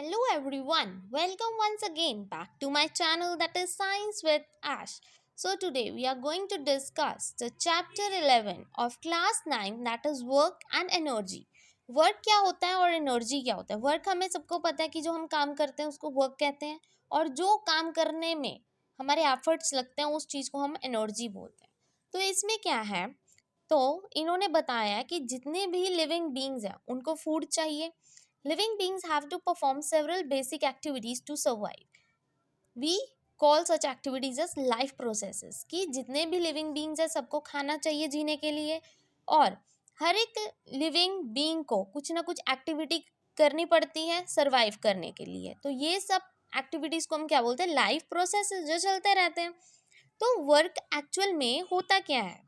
Hello everyone, welcome once again back to my channel that is Science with Ash. So today we are going to discuss the chapter 11 of class 9 that is work and energy. Work क्या होता है और energy क्या होता है? Work हमें सबको पता है कि जो हम काम करते हैं उसको वर्क कहते हैं और जो काम करने में हमारे एफर्ट्स लगते हैं उस चीज़ को हम एनर्जी बोलते हैं. तो इसमें क्या है, तो इन्होंने बताया कि जितने भी लिविंग बींग्स हैं उनको फूड चाहिए. Living beings have to perform several basic activities to survive. We call such activities as life processes. कि जितने भी living beings हैं सबको खाना चाहिए जीने के लिए और हर एक living being को कुछ ना कुछ activity करनी पड़ती है survive करने के लिए. तो ये सब activities को हम क्या बोलते हैं? Life processes जो चलते रहते हैं. तो work actual में होता क्या है?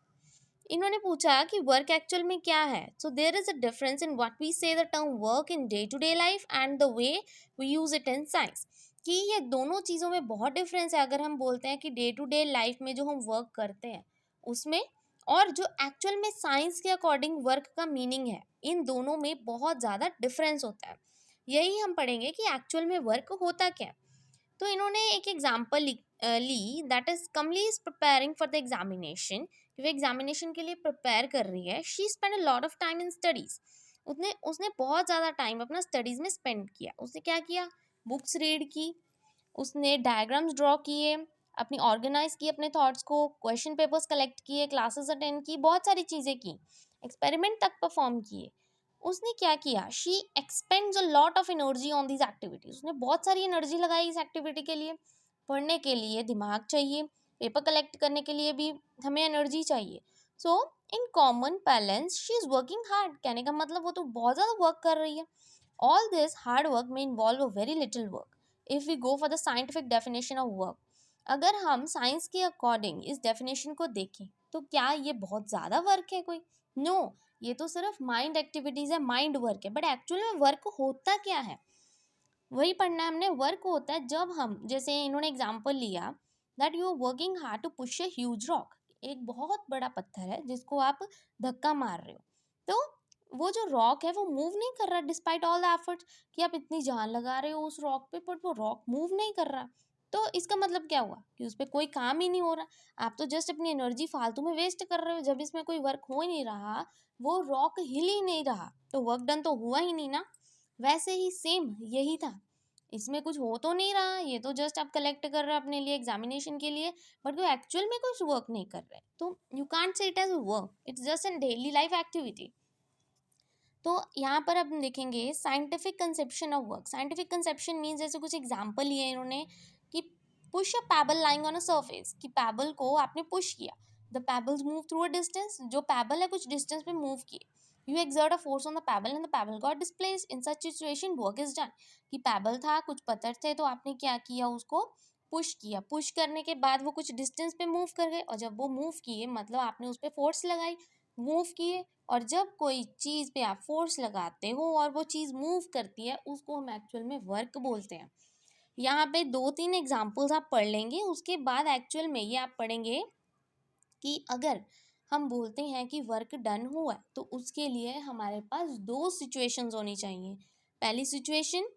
इन्होंने पूछा कि वर्क एक्चुअल में क्या है. So there is a difference in what we say the term work in day to day life and the way we use it in science. कि ये दोनों चीज़ों में बहुत डिफरेंस है अगर हम बोलते हैं कि डे टू डे लाइफ में जो हम वर्क करते हैं उसमें और जो एक्चुअल में साइंस के अकॉर्डिंग वर्क का मीनिंग है, इन दोनों में बहुत ज़्यादा डिफरेंस होता है. यही हम पढ़ेंगे कि एक्चुअल में वर्क होता क्या है. तो इन्होंने एक example Lee that is Kamli is preparing for the examination. कि वो एग्जामिनेशन के लिए प्रिपेयर कर रही है. She spend a lot of time in studies. उसने उसने बहुत ज़्यादा टाइम अपना स्टडीज़ में स्पेंड किया. उसने क्या किया? बुक्स रीड की, उसने डायग्राम्स ड्रॉ किए, अपनी ऑर्गेनाइज की अपने थॉट्स को, क्वेश्चन पेपर्स कलेक्ट किए, क्लासेस अटेंड की, बहुत सारी चीज़ें की, एक्सपेरिमेंट तक परफॉर्म किए. उसने क्या किया? She expends a lot of energy on these activities. उसने बहुत सारी एनर्जी लगाई इस एक्टिविटी के लिए. पढ़ने के लिए दिमाग चाहिए, पेपर कलेक्ट करने के लिए भी हमें एनर्जी चाहिए. So in common balance she is working hard. कहने का मतलब वो तो बहुत ज़्यादा वर्क कर रही है. ऑल दिस हार्ड वर्क में involve a very little work. If we go for the scientific definition of work, अगर हम साइंस के अकॉर्डिंग इस डेफिनेशन को देखें तो क्या ये बहुत ज़्यादा वर्क है कोई? नो, ये तो सिर्फ माइंड एक्टिविटीज़ है, माइंड वर्क है. बट एक्चुअल में वर्क होता क्या है वही पढ़ना है हमने. वर्क होता है जब हम, जैसे इन्होंने एग्जाम्पल लिया that you are working hard to push a huge rock. एक बहुत बड़ा पत्थर है जिसको आप धक्का मार रहे हो. तो वो जो रॉक है वो मूव नहीं कर रहा डिस्पाइट ऑल द एफर्ट्स. कि आप इतनी जान लगा रहे हो उस रॉक पे बट वो रॉक मूव नहीं कर रहा. तो इसका मतलब क्या हुआ? कि उस पर कोई काम ही नहीं हो रहा. आप तो जस्ट अपनी एनर्जी फालतू में वेस्ट कर रहे हो. जब इसमें कोई वर्क हो ही नहीं रहा, वो रॉक हिल ही नहीं रहा, तो वर्क डन तो हुआ ही नहीं ना. वैसे ही सेम यही था. इसमें कुछ हो तो नहीं रहा, ये तो जस्ट आप कलेक्ट कर रहे हो अपने लिए एग्जामिनेशन के लिए, बट वो एक्चुअल में कुछ वर्क नहीं कर रहे. तो you can't say it as work, it's just an daily life activity. तो यहाँ पर अब देखेंगे scientific conception of work. Scientific conception means, जैसे कुछ एग्जाम्पल लिए इन्होंने कि push a pebble lying on a surface. कि पैबल को आपने पुश किया, the pebbles move through a distance. जो पैबल है कुछ डिस्टेंस पे मूव किए. You exert a force on the pebble and the pebble got displaced. In such situation work is done. कि पैबल था, कुछ पत्थर थे, तो आपने क्या किया? उसको पुश किया. पुश करने के बाद वो कुछ डिस्टेंस पे मूव कर गए, और जब वो मूव किए मतलब आपने उस पर फोर्स लगाई, मूव किए. और जब कोई चीज़ पे आप फोर्स लगाते हो और वो चीज़ मूव करती है, उसको हम एक्चुअल में वर्क बोलते हैं. यहाँ पे 2-3 एग्जाम्पल्स आप पढ़ लेंगे, उसके बाद एक्चुअल में ये आप पढ़ेंगे कि अगर हम बोलते हैं कि वर्क डन हुआ है तो उसके लिए हमारे पास 2 सिचुएशंस होनी चाहिए. पहली सिचुएशन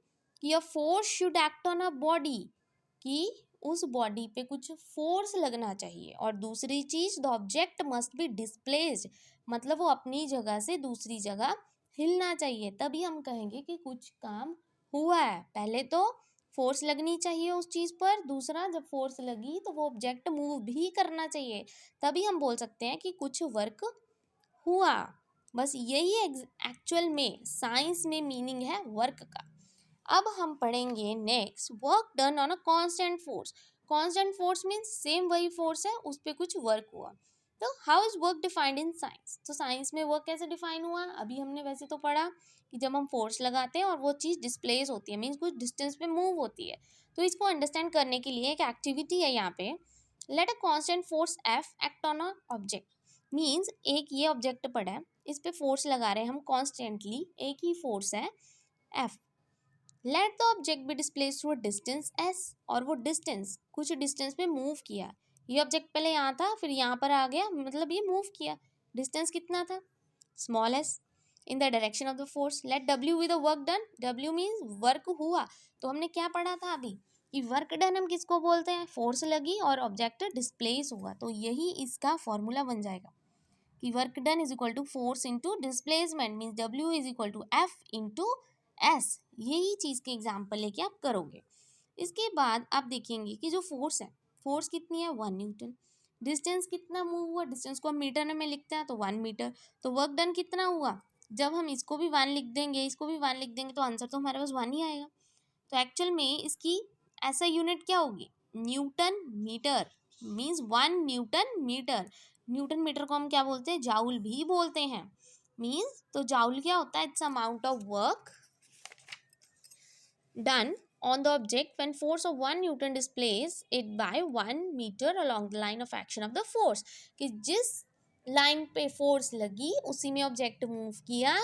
कि a force should act on a body. कि उस बॉडी पे कुछ फोर्स लगना चाहिए. और दूसरी चीज़, the object must be displaced. मतलब वो अपनी जगह से दूसरी जगह हिलना चाहिए, तभी हम कहेंगे कि कुछ काम हुआ है. पहले तो फोर्स लगनी चाहिए उस चीज़ पर, दूसरा जब फोर्स लगी तो वो ऑब्जेक्ट मूव भी करना चाहिए, तभी हम बोल सकते हैं कि कुछ वर्क हुआ. बस यही एक्चुअल में साइंस में मीनिंग है वर्क का. अब हम पढ़ेंगे next, work done on a constant force. Constant force means same वही फोर्स है, उस पर कुछ वर्क हुआ. तो how is work defined in science? तो साइंस में वर्क कैसे डिफाइन हुआ? अभी हमने वैसे तो पढ़ा कि जब हम फोर्स लगाते हैं और वो चीज़ डिस्प्लेस होती है, मीन्स कुछ डिस्टेंस पे मूव होती है. तो इसको अंडरस्टैंड करने के लिए एक एक्टिविटी है यहाँ पे. Let a constant force F act on a object. Means एक ये ऑब्जेक्ट पड़ा है, इस पे फोर्स लगा रहे हैं हम कॉन्स्टेंटली, एक ही फोर्स है F. Let the object be displace through a distance S. और वो डिस्टेंस कुछ डिस्टेंस पे मूव किया. ये ऑब्जेक्ट पहले यहाँ था, फिर यहाँ पर आ गया, मतलब ये मूव किया. डिस्टेंस कितना था? Small S. In the direction of the force. Let W be the work done. W means work हुआ. तो हमने क्या पढ़ा था अभी कि वर्क डन हम किसको बोलते हैं, फोर्स लगी और ऑब्जेक्ट डिस्प्लेस हुआ. तो यही इसका फॉर्मूला बन जाएगा कि work done is equal to force into displacement, means W is equal to F into S. यही चीज़ के एग्जाम्पल लेके आप करोगे. इसके बाद आप देखेंगे कि जो फोर्स है, फोर्स कितनी है 1 न्यूटन. डिस्टेंस कितना मूव हुआ, डिस्टेंस को हम मीटर में लिखते हैं तो 1 मीटर. तो वर्क डन कितना हुआ, जब हम इसको भी 1 लिख देंगे, इसको भी 1 लिख देंगे, तो आंसर तो हमारे पास 1 ही आएगा. तो एक्चुअल में इसकी ऐसा यूनिट क्या होगी, newton metre. Means 1 newton metre. Newton metre को हम क्या बोलते हैं, जाउल भी बोलते हैं. मीन्स तो जाउल क्या होता है, it's amount of work done on the object when force of 1 Newton displays it by 1 meter along the line of action of the force. कि जिस लाइन पे फोर्स लगी उसी में ऑब्जेक्ट मूव किया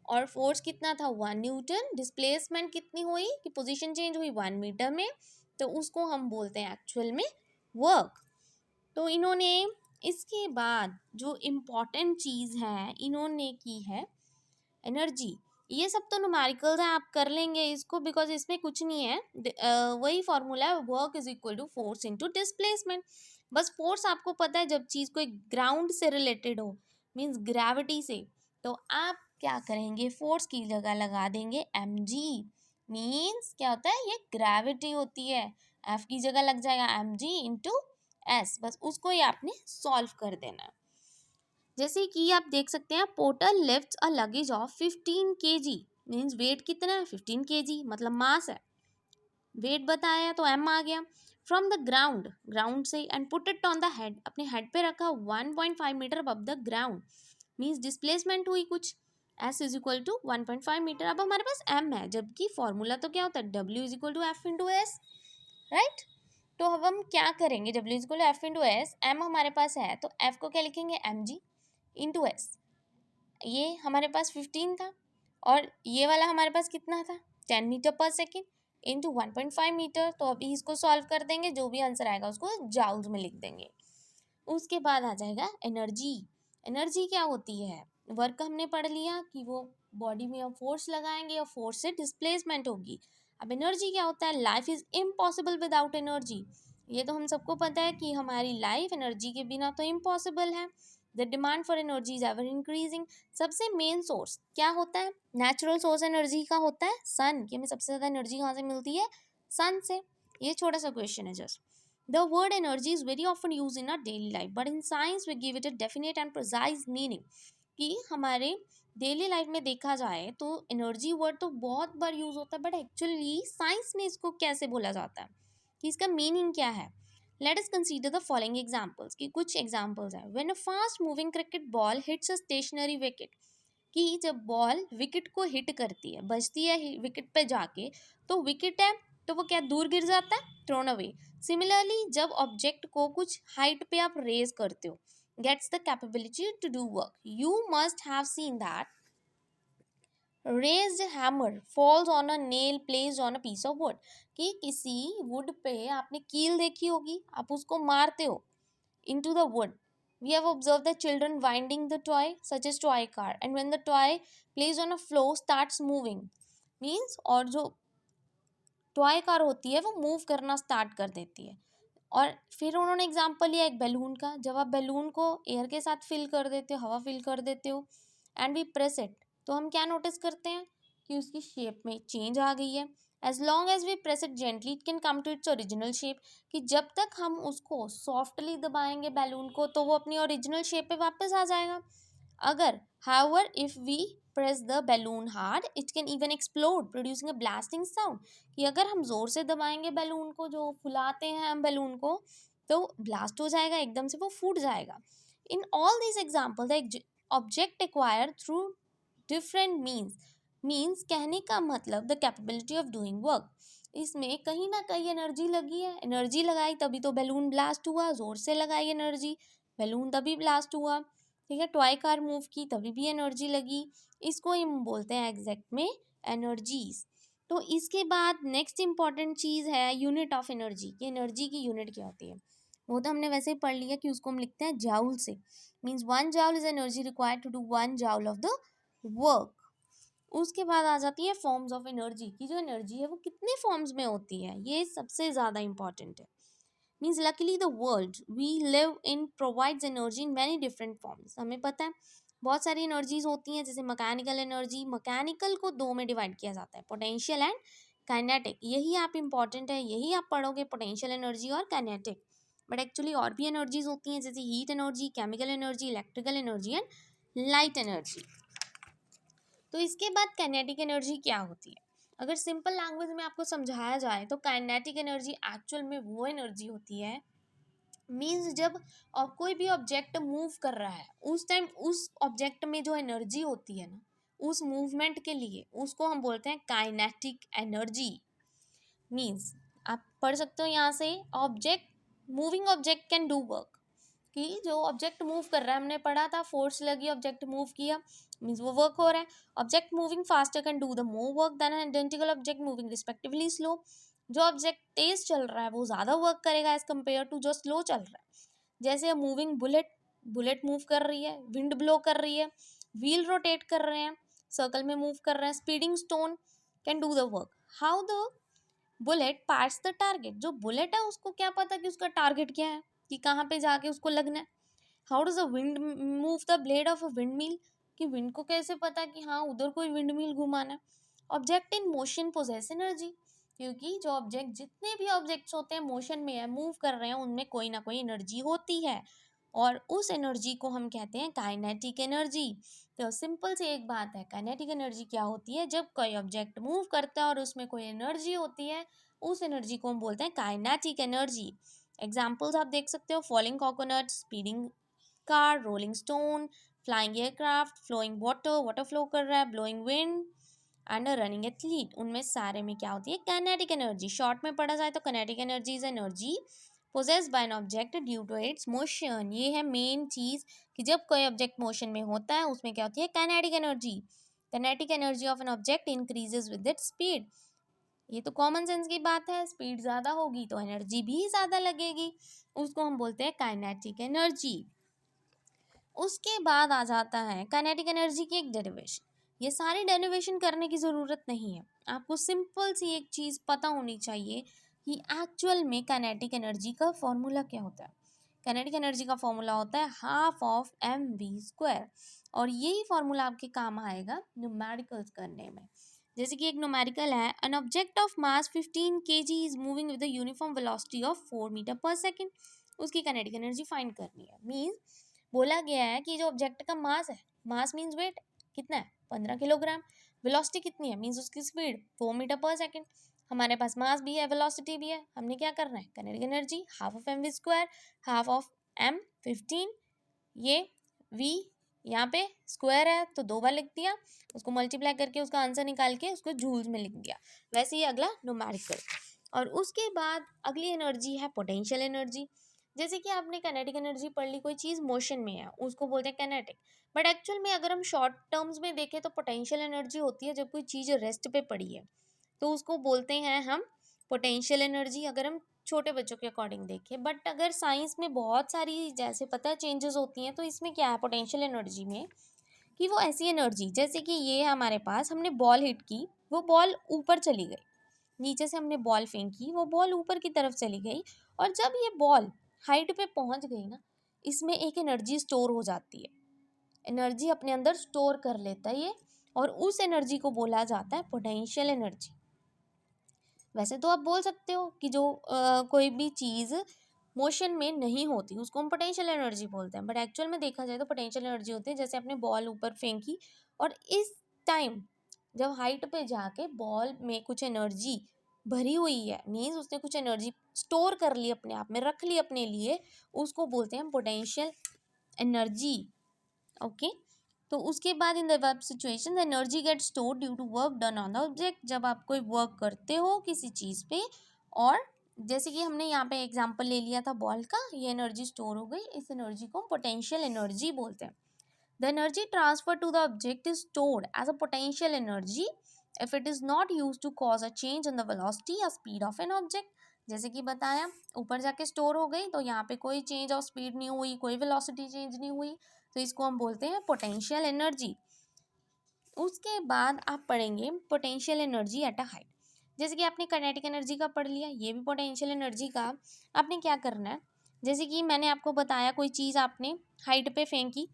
और फोर्स कितना था 1 न्यूटन. डिस्प्लेसमेंट कितनी हुई कि पोजीशन चेंज हुई 1 मीटर में. तो उसको हम बोलते हैं एक्चुअल में वर्क. तो इन्होंने इसके बाद जो इम्पोर्टेंट चीज़ है इन्होंने की है एनर्जी. ये सब तो न्यूमेरिकल्स हैं, आप कर लेंगे इसको बिकॉज इसमें कुछ नहीं है. वही फॉर्मूला है, work is equal to force into displacement. बस फोर्स आपको पता है जब चीज़ कोई ग्राउंड से रिलेटेड हो, मीन्स ग्रेविटी से, तो आप क्या करेंगे, फोर्स की जगह लगा देंगे mg. मीन्स क्या होता है, ये ग्रेविटी होती है. एफ की जगह लग जाएगा mg इंटू एस. बस उसको ही आपने सॉल्व कर देना है. जैसे कि आप देख सकते हैं, porter lifts a luggage of 15 kg. Means weight कितना है 15 kg, मतलब मास है. वेट बताया तो m आ गया. फ्रॉम द ग्राउंड, ग्राउंड से, and put it on the head, अपने हेड पे रखा 1.5 metre above the ground. Means displacement हुई कुछ, s is equal to 1.5 metre. अब हमारे पास m है, जबकि फॉर्मूला तो क्या होता है, w is equal to F into S, right. तो अब हम क्या करेंगे, w is equal to F into S. m हमारे पास है तो f को क्या लिखेंगे mg इंटू एस. ये हमारे पास 15 था और ये वाला हमारे पास कितना था 10 metre per second into 1.5 metre. तो अभी इसको सॉल्व कर देंगे, जो भी आंसर आएगा उसको जाउल्स में लिख देंगे. उसके बाद आ जाएगा एनर्जी. एनर्जी क्या होती है, वर्क हमने पढ़ लिया कि वो बॉडी में हम फोर्स लगाएंगे और फोर्स से डिस्प्लेसमेंट होगी. अब एनर्जी क्या होता है, life is impossible without energy. ये तो हम सबको पता है कि हमारी लाइफ एनर्जी के बिना तो इम्पॉसिबल है. The demand for energy is ever increasing. सबसे मेन सोर्स क्या होता है, नेचुरल सोर्स एनर्जी का होता है सन. कि हमें सबसे ज़्यादा एनर्जी कहाँ से मिलती है, सन से. ये छोटा सा क्वेश्चन है just. The word energy is very often used in our daily life, but in science we give it a definite and precise meaning. कि हमारे डेली लाइफ में देखा जाए तो एनर्जी वर्ड तो बहुत बार यूज़ होता है, बट एक्चुअली साइंस में इसको कैसे बोला जाता है, कि इसका मीनिंग क्या है. Let us consider the following examples. कि कुछ एग्जाम्पल्स हैं. When a fast moving cricket ball hits a stationary wicket. कि जब बॉल विकेट को हिट करती है, बजती है विकेट पे जाके, तो विकेट है तो वो क्या दूर गिर जाता है, थ्रोन अवे. सिमिलरली जब ऑब्जेक्ट को कुछ हाइट पे आप रेज करते हो, gets the capability to do work. You must have seen that raised hammer falls on a nail placed on a piece of wood. कि किसी वुड पे आपने कील देखी होगी, आप उसको मारते हो into the wood. We have observed the children winding the toy, such as toy car, and when the toy placed on a floor starts moving, means और जो टॉय कार होती है वो मूव करना स्टार्ट कर देती है. और फिर उन्होंने एग्जांपल लिया एक बैलून का. जब आप बैलून को एयर के साथ फिल कर देते हो, हवा फिल कर देते हो, एंड वी प्रेस इट, तो हम क्या नोटिस करते हैं कि उसकी शेप में चेंज आ गई है. As long as we press it gently it can come to its original shape. कि जब तक हम उसको सॉफ्टली दबाएंगे बैलून को, तो वो अपनी ओरिजिनल शेप पे वापस आ जाएगा. अगर however if we press the balloon hard it can even explode producing a blasting sound. कि अगर हम जोर से दबाएंगे बैलून को, जो फुलाते हैं हम बैलून को, तो ब्लास्ट हो जाएगा, एकदम से वो फूट जाएगा. In all this example the object acquire through different means कहने का मतलब the capability of doing work. इसमें कहीं ना कहीं एनर्जी लगी है. एनर्जी लगाई तभी तो बैलून ब्लास्ट हुआ. जोर से लगाई एनर्जी, बैलून तभी ब्लास्ट हुआ. ठीक है, टॉय कार मूव की तभी भी एनर्जी लगी. इसको हम बोलते हैं एग्जैक्ट में एनर्जीज. तो इसके बाद नेक्स्ट इंपॉर्टेंट चीज़ है यूनिट ऑफ एनर्जी. कि एनर्जी की यूनिट क्या होती है, वो तो हमने वैसे ही पढ़ लिया कि उसको हम लिखते हैं जाउल से. Means 1 joule is energy required to do 1 joule of the work. उसके बाद आ जाती है फॉर्म्स ऑफ एनर्जी, की जो एनर्जी है वो कितने फॉर्म्स में होती है, ये सबसे ज़्यादा इंपॉर्टेंट है। Means luckily the world we live in provides energy in many different forms. हमें पता है बहुत सारी एनर्जीज होती हैं, जैसे मैकेनिकल एनर्जी। मैकेनिकल को दो में डिवाइड किया जाता है, पोटेंशियल एंड काइनेटिक। यही आप इंपॉर्टेंट है, यही आप पढ़ोगे, पोटेंशियल एनर्जी और काइनेटिक। बट एक्चुअली और भी एनर्जीज होती हैं, जैसे heat energy, chemical energy, electrical energy and light energy. तो इसके बाद काइनेटिक एनर्जी क्या होती है, अगर सिंपल लैंग्वेज में आपको समझाया जाए तो काइनेटिक एनर्जी एक्चुअल में वो एनर्जी होती है, मीन्स जब कोई भी ऑब्जेक्ट मूव कर रहा है उस टाइम उस ऑब्जेक्ट में जो एनर्जी होती है ना, उस मूवमेंट के लिए उसको हम बोलते हैं काइनेटिक एनर्जी। मीन्स आप पढ़ सकते हो यहाँ से, object moving object can do work, कि जो ऑब्जेक्ट मूव कर रहा है, हमने पढ़ा था फोर्स लगी ऑब्जेक्ट मूव किया, मीन्स वो वर्क हो रहा है। Object moving faster can do the more work than an identical object moving respectively slow. जो ऑब्जेक्ट तेज चल रहा है वो ज़्यादा वर्क करेगा एज कम्पेयर टू जो स्लो चल रहा है। जैसे मूविंग बुलेट, बुलेट मूव कर रही है, विंड ब्लो कर रही है, व्हील रोटेट कर रहे हैं, सर्कल में मूव कर रहे हैं। Speeding stone can do the work. How the bullet parts the target, जो बुलेट है उसको क्या पता कि उसका टारगेट क्या है, कि कहाँ पे जाके उसको लगना है। How does the wind move the blade of a wind mill, कि विंड को कैसे पता कि हाँ उधर कोई विंड मिल घुमाना है। Object in motion possess energy, क्योंकि जो ऑब्जेक्ट, जितने भी ऑब्जेक्ट्स होते हैं मोशन में है, मूव कर रहे हैं, उनमें कोई ना कोई एनर्जी होती है और उस एनर्जी को हम कहते हैं काइनेटिक एनर्जी। तो सिंपल सी एक बात है, काइनेटिक एनर्जी क्या होती है, जब कोई ऑब्जेक्ट मूव करता है और उसमें कोई एनर्जी होती है, उस एनर्जी को हम बोलते हैं काइनेटिक एनर्जी। एग्जाम्पल्स आप देख सकते हो, falling coconut, speeding car, rolling stone, flying aircraft, flowing water, water flow कर रहा है, blowing wind and running athlete. उनमें सारे में क्या होती है, काइनेटिक एनर्जी। शॉर्ट में पढ़ा जाए तो kinetic energy is energy possessed by an object due to its motion. ये है मेन चीज, कि जब कोई ऑब्जेक्ट मोशन में होता है उसमें क्या होती है, kinetic energy. Kinetic energy of an object increases with its speed. ये तो कॉमन सेंस की बात है, स्पीड ज़्यादा होगी तो एनर्जी भी ज़्यादा लगेगी, उसको हम बोलते हैं काइनेटिक एनर्जी। उसके बाद आ जाता है काइनेटिक एनर्जी की एक डेरिवेशन। ये सारी डेरिवेशन करने की ज़रूरत नहीं है, आपको सिंपल सी एक चीज़ पता होनी चाहिए कि एक्चुअल में काइनेटिक एनर्जी का फॉर्मूला क्या होता है। काइनेटिक एनर्जी का फॉर्मूला होता है हाफ ऑफ mv², और यही फॉर्मूला आपके काम आएगा न्यूमेरिकल्स करने में। जैसे कि एक न्यूमेरिकल है, an object of mass 15 kg is moving with the uniform velocity of 4 metre per second. उसकी काइनेटिक एनर्जी फाइंड करनी है। मीन्स बोला गया है कि जो ऑब्जेक्ट का मास है, मास मीन्स वेट, कितना है 15 किलोग्राम, वेलोसिटी कितनी है मीन्स उसकी स्पीड 4 मीटर पर सेकेंड। हमारे पास मास भी है, वेलोसिटी भी है, हमने क्या करना है, kinetic energy half of mv², half of m 15, ये v यहाँ पे स्क्वायर है तो 2 बार लिख दिया, उसको मल्टीप्लाई करके उसका आंसर निकाल के उसको जूल्स में लिख दिया। वैसे ही अगला न्यूमेरिकल। और उसके बाद अगली एनर्जी है पोटेंशियल एनर्जी। जैसे कि आपने काइनेटिक एनर्जी पढ़ ली, कोई चीज़ मोशन में है उसको बोलते हैं काइनेटिक। बट एक्चुअल में अगर हम शॉर्ट टर्म्स में देखें तो पोटेंशियल एनर्जी होती है जब कोई चीज़ रेस्ट पे पड़ी है, तो उसको बोलते हैं हम पोटेंशियल एनर्जी, अगर हम छोटे बच्चों के अकॉर्डिंग देखें। बट अगर साइंस में बहुत सारी जैसे पता है चेंजेस होती हैं, तो इसमें क्या है पोटेंशियल एनर्जी में, कि वो ऐसी एनर्जी, जैसे कि ये हमारे पास हमने बॉल हिट की, वो बॉल ऊपर चली गई, नीचे से हमने बॉल फेंकी, वो बॉल ऊपर की तरफ चली गई, और जब ये बॉल हाइट पे पहुंच गई ना, इसमें एक एनर्जी स्टोर हो जाती है, एनर्जी अपने अंदर स्टोर कर लेता है ये, और उस एनर्जी को बोला जाता है पोटेंशियल एनर्जी। वैसे तो आप बोल सकते हो कि जो कोई भी चीज़ मोशन में नहीं होती उसको हम पोटेंशियल एनर्जी बोलते हैं, बट एक्चुअल में देखा जाए तो पोटेंशियल एनर्जी होती है जैसे आपने बॉल ऊपर फेंकी, और इस टाइम जब हाइट पे जाके बॉल में कुछ एनर्जी भरी हुई है, मीन्स उसने कुछ एनर्जी स्टोर कर ली अपने आप में, रख ली अपने लिए, उसको बोलते हैं पोटेंशियल एनर्जी। ओके, तो उसके बाद in the above situation energy get stored due to work done on the object. जब आप कोई वर्क करते हो किसी चीज़ पे, और जैसे कि हमने यहाँ पे एग्जांपल ले लिया था बॉल का, ये एनर्जी स्टोर हो गई, इस एनर्जी को पोटेंशियल एनर्जी बोलते हैं। The energy transfer to the object is stored as a potential energy if it is not use to cause a change in the velocity या स्पीड ऑफ एन ऑब्जेक्ट। जैसे कि बताया, ऊपर जाके store हो गई तो यहाँ पे कोई चेंज ऑफ स्पीड नहीं हुई, कोई वेलोसिटी चेंज नहीं हुई, तो इसको हम बोलते हैं पोटेंशियल एनर्जी। उसके बाद आप पढ़ेंगे potential energy at a height. जैसे कि आपने काइनेटिक एनर्जी का पढ़ लिया, ये भी पोटेंशियल एनर्जी का आपने क्या करना है, जैसे कि मैंने आपको बताया कोई चीज़ आपने हाइट पे फेंकी,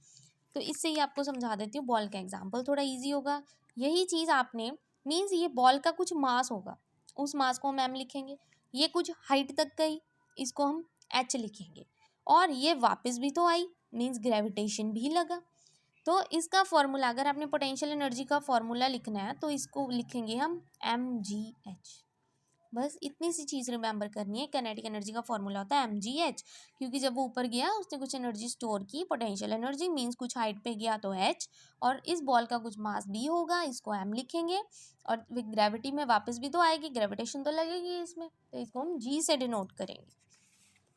तो इससे ही आपको समझा देती हूँ, बॉल का एग्जाम्पल थोड़ा ईजी होगा। यही चीज़ आपने मीन्स ये बॉल का कुछ मास होगा, उस मास को हम एम लिखेंगे, ये कुछ हाइट तक गई, इसको हम एच लिखेंगे, और ये वापस भी तो आई, मीन्स ग्रेविटेशन भी लगा। तो इसका फॉर्मूला, अगर आपने पोटेंशियल एनर्जी का फॉर्मूला लिखना है तो इसको लिखेंगे हम mgh। बस इतनी सी चीज़ रिमेंबर करनी है। काइनेटिक एनर्जी का फॉर्मूला होता है mgh, क्योंकि जब वो ऊपर गया उसने कुछ एनर्जी स्टोर की, पोटेंशियल एनर्जी मीन्स कुछ हाइट पे गया तो h, और इस बॉल का कुछ मास b होगा, इसको m लिखेंगे, और ग्रेविटी में वापस भी तो आएगी, ग्रेविटेशन तो लगेगी इसमें, तो इसको हम g से डिनोट करेंगे।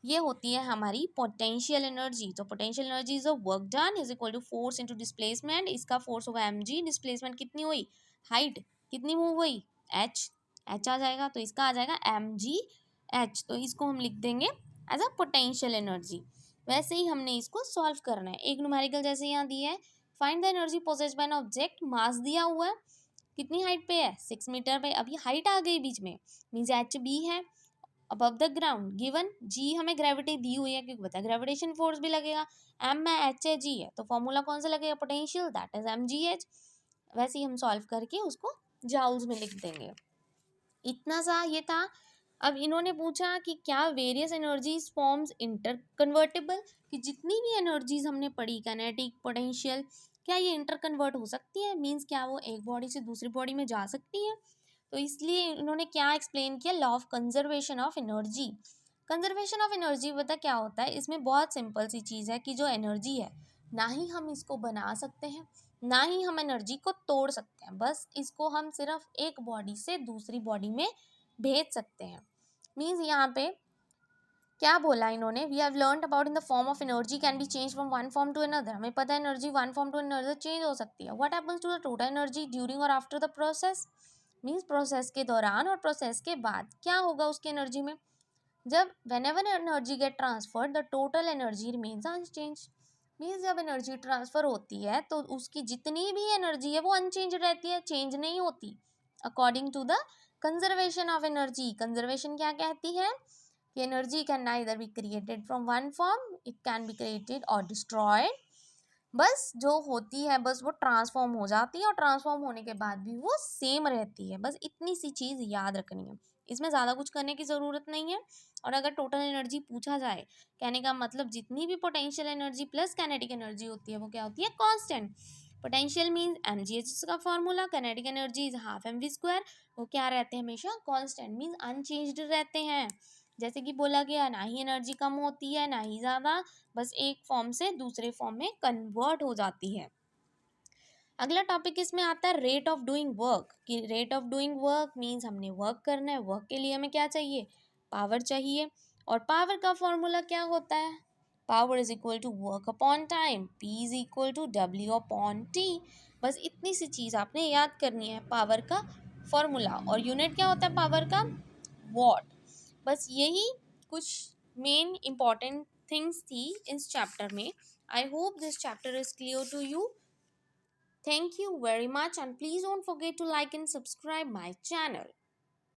ये होती है हमारी पोटेंशियल एनर्जी। तो potential energy is a work done is equal to force into displacement. इसका फोर्स होगा mg, डिस्प्लेसमेंट कितनी हुई, हाइट कितनी मूव हुई, h, h आ जाएगा, तो इसका आ जाएगा mgh। तो इसको हम लिख देंगे एज अ पोटेंशियल एनर्जी। वैसे ही हमने इसको सॉल्व करना है। एक न्यूमेरिकल जैसे यहाँ दिया है, find the energy possessed by an object, mass दिया हुआ है, कितनी हाइट पे है, 6 मीटर पे। अभी हाइट आ गई बीच में, मीन्स एच बी है अबव द ग्राउंड, गिवन जी हमें ग्रेविटी दी हुई है, क्योंकि पता है ग्रेविटेशन फोर्स भी लगेगा, एम में एच है, जी है, तो फॉर्मूला कौन सा लगेगा, potential, that is M ji H. वैसे ही हम सॉल्व करके उसको जाउल्स में लिख देंगे। इतना सा ये था। अब इन्होंने पूछा कि क्या various energies forms inter convertible, कि जितनी भी एनर्जीज हमने पढ़ी, काइनेटिक, पोटेंशियल, क्या ये इंटर कन्वर्ट हो सकती है, मीन्स क्या वो एक बॉडी से दूसरी बॉडी में जा सकती है। तो इसलिए इन्होंने क्या एक्सप्लेन किया, law of conservation of energy. Conservation of energy पता क्या होता है, इसमें बहुत सिंपल सी चीज़ है कि जो एनर्जी है, ना ही हम इसको बना सकते हैं, ना ही हम एनर्जी को तोड़ सकते हैं, बस इसको हम सिर्फ एक बॉडी से दूसरी बॉडी में भेज सकते हैं। मीन्स यहाँ पे क्या बोला इन्होंने, we have learned about in the form of energy can be change from one form to another. हमें पता है energy one form to another change हो सकती है। What happens to the total energy during और after the process, means process के दौरान और प्रोसेस के बाद क्या होगा उसकी एनर्जी में। जब whenever energy get transferred the total energy remains unchange, मीन्स जब एनर्जी ट्रांसफर होती है तो उसकी जितनी भी एनर्जी है वो अनचेंज रहती है, चेंज नहीं होती, according to the conservation of energy. Conservation क्या कहती है कि energy can neither be created from one form, it can be created और डिस्ट्रॉयड। बस जो होती है बस वो ट्रांसफॉर्म हो जाती है, और ट्रांसफॉर्म होने के बाद भी वो सेम रहती है। बस इतनी सी चीज़ याद रखनी है, इसमें ज़्यादा कुछ करने की ज़रूरत नहीं है। और अगर टोटल एनर्जी पूछा जाए, कहने का मतलब जितनी भी potential energy plus kinetic energy होती है वो क्या होती है, कांस्टेंट। पोटेंशियल मीन्स एम जी एच का formula, kinetic energy is half m v square, वो क्या रहते हैं हमेशा, कांस्टेंट, मीन्स अनचेंज्ड रहते हैं। जैसे कि बोला गया, ना ही एनर्जी कम होती है ना ही ज़्यादा, बस एक फॉर्म से दूसरे फॉर्म में कन्वर्ट हो जाती है। अगला टॉपिक इसमें आता है रेट ऑफ डूइंग वर्क, कि rate of doing work means हमने वर्क करना है, वर्क के लिए हमें क्या चाहिए, पावर चाहिए। और पावर का फॉर्मूला क्या होता है, power is equal to work upon time, P is equal to W upon T. बस इतनी सी चीज़ आपने याद करनी है पावर का फॉर्मूला। और यूनिट क्या होता है पावर का, वॉट। बस यही कुछ मेन इंपॉर्टेंट थिंग्स थी इस चैप्टर में। I hope this chapter is clear to you. Thank you very much, and please don't forget to like and subscribe my channel.